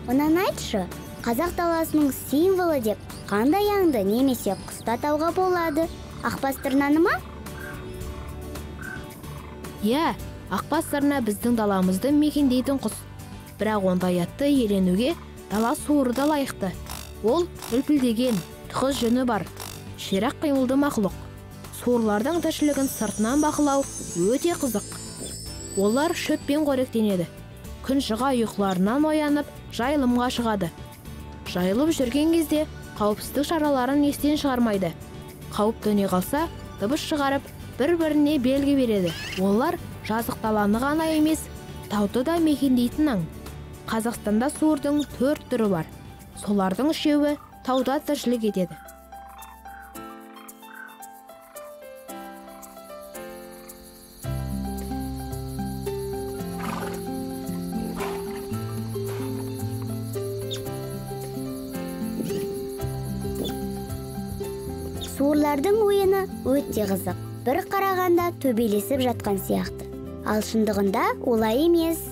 Онан айтшы, қазақ даласының символы деп қандай аңды немесе құсты атауға болады? Ақбас тырнаны ма? Иә, ақбас тырна біздің даламызды мекендейтін құс. Бірақ ондай атты иеленуге дала суыры да лайықты. Ол үлпілдеген, тұқыз жүні бар, ширақ қимылды мақұлық. Суырлардың тіршілігін сыртынан бақылау өте қызық. Олар шөппен қоректенеді. Күн шыға ұйқыларынан оянып, жайылымға шығады. Жайылып жүрген кезде қауіпсіздік шараларын естен шығармайды. Қауіп төне қалса, дыбыс шығарып, бір-біріне белгі береді. Олар жазық даланы ғана емес, тауды да мекендейтін аң. Қазақстанда суырдың 4 түрі бар. Солардың 3-еуі тауда тіршілік етеді. Суырлардың ойыны өте қызық. Бір қарағанда төбелесіп жатқан сияқты. Ал шындығында олай емес.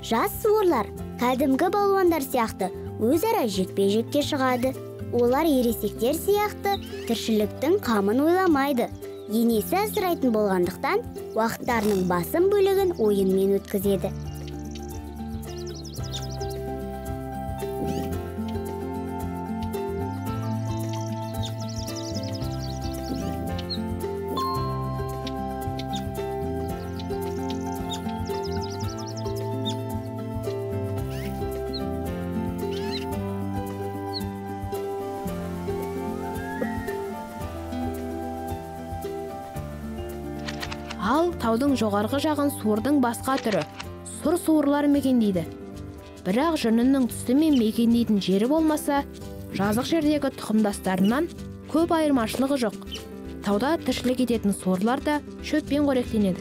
Жас суырлар кәдімгі балуандар сияқты өзара жекпе-жекке шығады. Олар ересектер сияқты тіршіліктің қамын ойламайды. Енесі асырайтын болғандықтан уақыттарының басым бөлігін ойынмен өткізеді. Ал таудың жоғарғы жағын суырдың басқа түрі, сұр суырлар мекендейді. Бірақ жүнінің түсі мен мекендейтін жері болмаса, жазық жердегі тұқымдастарынан көп айырмашылығы жоқ. Тауда тіршілік ететін суырлар да шөппен қоректенеді.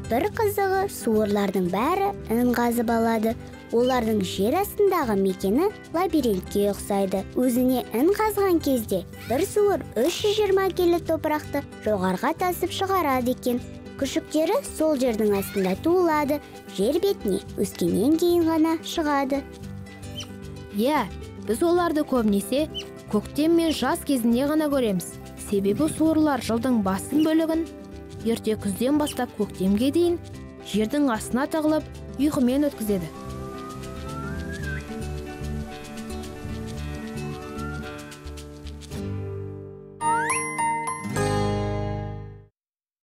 Бір қызығы, суырлардың бәрі ін қазып алады. Олардың жер астындағы мекені лабиринтке ұқсайды. Өзіне ін қазған кезде бір суыр 320 келі топырақты жоғарға тасып шығарады екен. Күшіктері сол жердің астында туылады, жер бетіне өскеннен кейін ғана шығады. Иә, біз оларды көбінесе көктем мен жаз кезінде ғана көреміз. Себебі суырлар жылдың басым бөлігін ерте күзден бастап көктемге дейін жердің астына тығылып ұйқымен өткізеді.